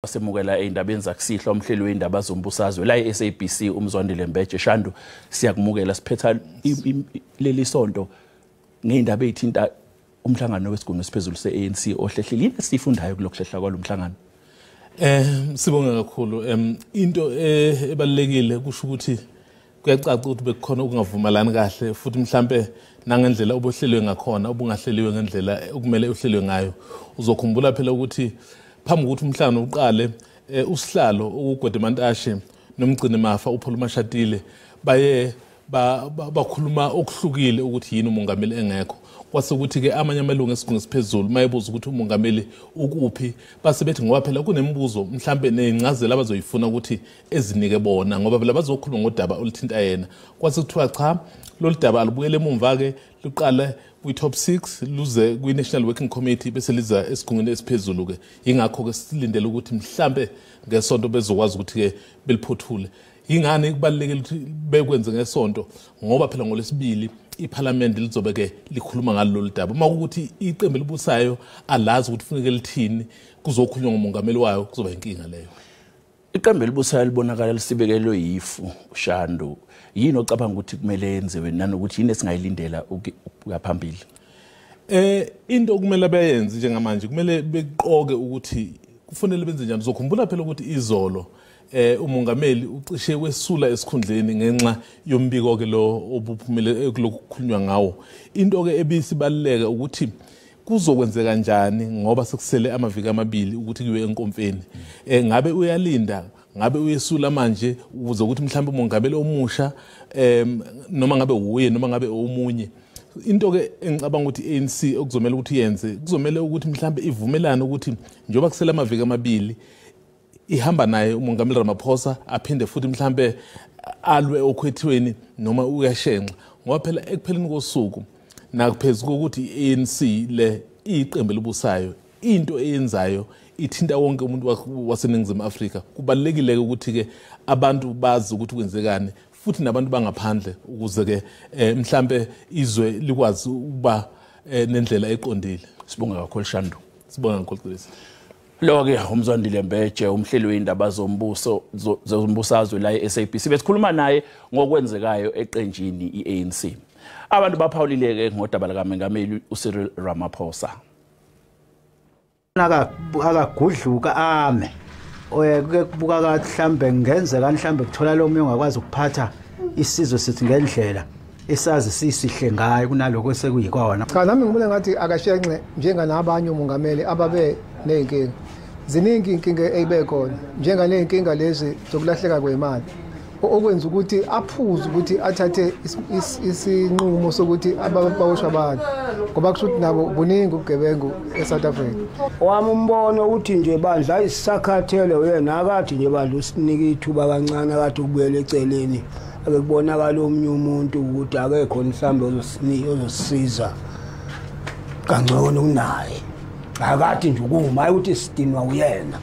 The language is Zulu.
Semukela eindabeni zakusihla umhleli weindaba zombusazwe la SABC umzwandile Mbeje Shandu siyakumukela siphetha leli sonto ngeindaba ezithinta umhlangano wesigungu esiphezulu seANC ohlehlile yini sifundayo kulokuhlehla kwalomhlangano. Sibonga kakhulu into ebalekile kusho ukuthi kuyacaca ukuthi bekukhona ukungavumelani kahle futhi mhlambe nangendlela obohlelwe ngakhona obungahleliwe ngendlela okumele uhlelwe ngayo uzokhumbula phela ukuthi phambi ukuthi umhlangano uqale usihlalo ukugwedemantashe nomgcini mafa uPaul Mashatile baye bakhuluma okuhlukile ukuthi yini umongameli engekho kwase ukuthi ke amanye amalungu esigungu esiphezulu mayebuza ukuthi umongameli ukuphi base bethi ngoba phela kunembuzo mhlambe nezincazelo abazoyifuna ukuthi ezinike bona ngoba phela bazokhuluma ngodaba oluthinta yena kwase kuthiwa cha lolu daba alubuyele emumva ke luqala kwi-top 6 luze kwi-National Working Committee bese liza esigungweni esiphezulu ke ingakho ke silindele ukuthi mhlambe ngesonto bezokwazi ukuthi ke beliphothule ingane kubalekile ukuthi bekwenze ngesonto ngoba phela ngolesibili iParliament lizobe ke likhuluma ngalolu daba makuthi iqembu elibusayo alazi ukuthi kufanele lithini kuzokhulunywa ngomongameli wayo kuzoba inkinga leyo. Iqembu elibusayo libonakala lisibekelwe yifu Shandu yini ocabanga ukuthi kumele yenziwe nanokuthi yini esingayilindela ukuyaphambili. Into okumele bayenze njengamanje kumele beqoke ukuthi kufanele benze njani uzokhumbula phela ukuthi izolo umongameli ucishe wesula esikhundleni ngenxa yombiko ke lo obuphumele kulokukhulunywa ngawo into ke ebisibaleka ukuthi kuzokwenzeka kanjani ngoba sekusele amaviki amabili ukuthi kuwe enkomfeni ngabe uyalinda ngabe uyesula manje ukuze ukuthi mhlawumbe umongameli omusha noma ngabe uye noma ngabe omunye into ke engicabanga ukuthi ANC okuzomela ukuthi yenze kuzomela ukuthi mhlawumbe ivumelane ukuthi njoba kusela amaviki amabili ihamba naye umongameli Ramaphosa aphinde futhi mhlambe alwe okhwethweni noma uyashenxa ngoba phela ekupheleni kosuku nakuphezulu ukuthi iANC le iqembu elibusayo into eyenzayo ithinta wonke umuntu waseNingizimu Afrika kubalekile ukuthi ke abantu bazi ukuthi kwenzekani futhi nabantu bangaphandle ukuze ke mhlambe izwe likwazi ukuba nendlela eqondile. Sibonga kakhulu Shandu. Sibonga kakhulu. Lo-ke umzwandile Mbeje umhleli weindaba zombusazwe la SABC besikhuluma naye ngokwenzekayo eqenjini iANC. Abantu baphawulileke ngodaba likaMengameli uCyril Ramaphosa. Akagudluka ame kuke kubuka kathi mhlambe ngenzeka mhlambe kuthola lo moya ongakwazi ukuphatha isizwe sithi ngendlela esazi sisihle ngayo kunaloko sekuyikona. Cha nami ngibona ngathi akashenxe njenganabanye umongameli ababe nenkinga ziningi inkinga eyibekhona njenganenkinga lezi zokulahleka kwemali okwenza ukuthi aphuze ukuthi athathe isinqumo sokuthi ababoshwa abantu ngoba kusho ukuthi nabo buningi ubugebengu eSouth Africa. Wami umbono uthi nje bandla isakhathele wena akathi nje bandla usinike ithuba kancane akathi ukubuyela eceleni akubonakala omnye umuntu ukuthi akekho mhlambe ozosisiza kangcono kunaye akathi nje ukuma ukuthi sidinwa uyena.